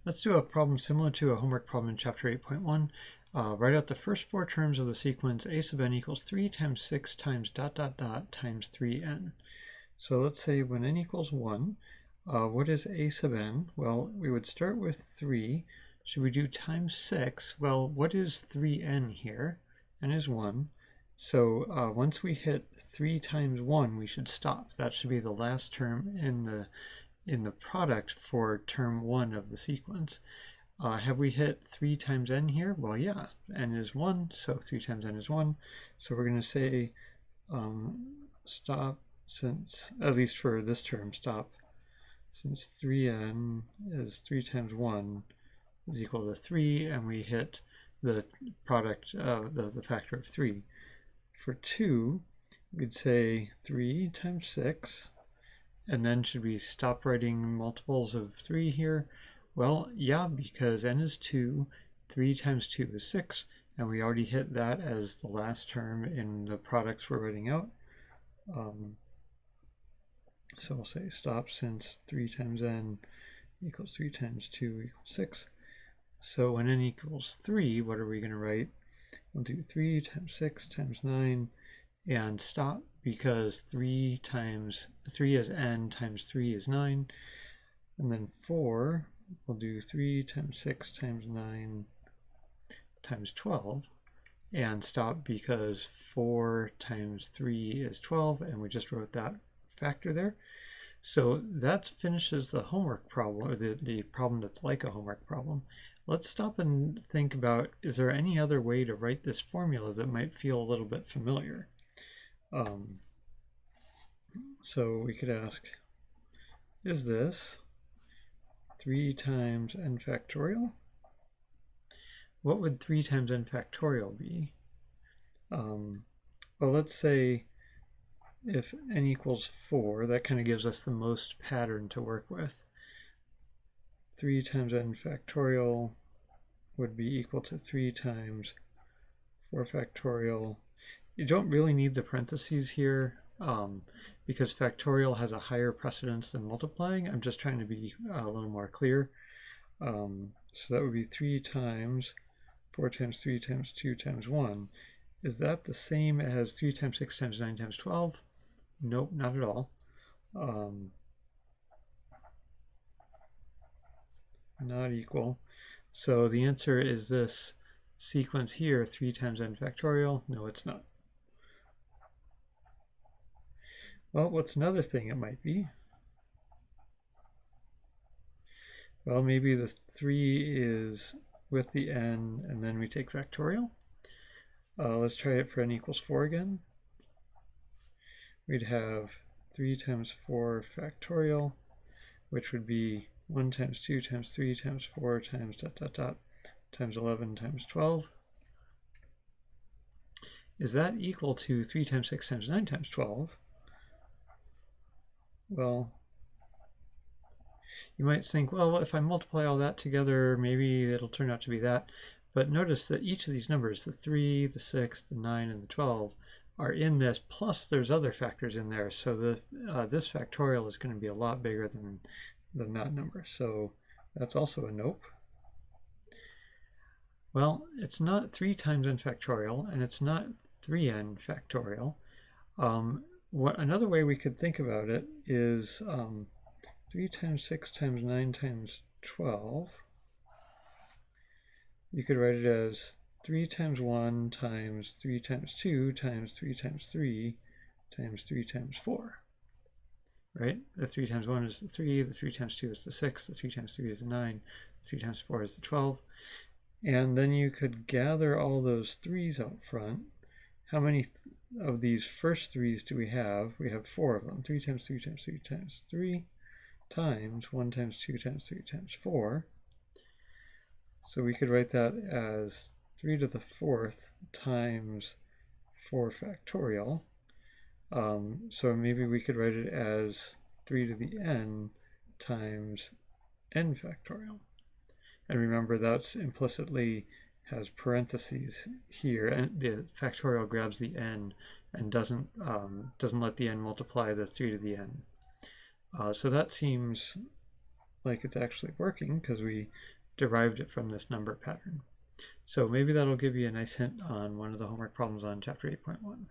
Let's do a problem similar to a homework problem in chapter 8.1. Write out the first four terms of the sequence a sub n equals 3 times 6 times dot dot dot times 3n. So let's say when n equals 1, what is a sub n? Well, we would start with 3. Should we do times 6? Well, what is 3n here? n is 1. So once we hit 3 times 1, we should stop. That should be the last term in the product for term 1 of the sequence. Have we hit 3 times n here? Well, yeah, n is 1, so 3 times n is 1. So we're going to say stop since, at least for this term, stop since 3n is 3 times 1 is equal to 3, and we hit the product, the factor of 3. For 2, we'd say 3 times 6, and then should we stop writing multiples of 3 here? Well, yeah, because n is 2, 3 times 2 is 6, and we already hit that as the last term in the products we're writing out. So we'll say stop since 3 times n equals 3 times 2 equals 6. So when n equals 3, what are we going to write? We'll do 3 times 6 times 9 and stop, because 3 is n times 3 is 9. And then 4, we'll do 3 times 6 times 9 times 12 and stop, because 4 times 3 is 12, and we just wrote that factor there. So that finishes the homework problem, or the problem that's like a homework problem. Let's stop and think about, is there any other way to write this formula that might feel a little bit familiar? So we could ask, is this 3 times n factorial? What would 3 times n factorial be? Well, let's say if n equals 4, that kind of gives us the most pattern to work with. 3 times n factorial would be equal to 3 times 4 factorial. You don't really need the parentheses here because factorial has a higher precedence than multiplying. I'm just trying to be a little more clear. So that would be 3 times 4 times 3 times 2 times 1. Is that the same as 3 times 6 times 9 times 12? Nope, not at all. Not equal. So the answer is this sequence here, 3 times n factorial. No, it's not. Well, what's another thing it might be? Well, maybe the 3 is with the n, and then we take factorial. Let's try it for n equals 4 again. We'd have 3 times 4 factorial, which would be 1 times 2 times 3 times 4 times dot dot dot times 11 times 12. Is that equal to 3 times 6 times 9 times 12? Well, you might think, well, if I multiply all that together, maybe it'll turn out to be that. But notice that each of these numbers, the 3, the 6, the 9, and the 12, are in this, plus there's other factors in there. So this factorial is going to be a lot bigger than that number. So that's also a nope. Well, it's not 3 times n factorial, and it's not 3n factorial. Another way we could think about it is 3 times 6 times 9 times 12. You could write it as 3 times 1 times 3 times 2 times 3 times 3 times 3 times 4. Right? The 3 times 1 is the 3, the 3 times 2 is the 6, the 3 times 3 is the 9, the 3 times 4 is the 12. And then you could gather all those 3's out front. How many of these first 3's do we have? We have 4 of them. 3 times 3 times 3 times 3 times 1 times 2 times 3 times 4. So we could write that as 3 to the 4th times 4 factorial. So maybe we could write it as 3 to the n times n factorial. And remember, that's implicitly has parentheses here, and the factorial grabs the n and doesn't let the n multiply the 3 to the n. So that seems like it's actually working because we derived it from this number pattern. So maybe that'll give you a nice hint on one of the homework problems on chapter 8.1.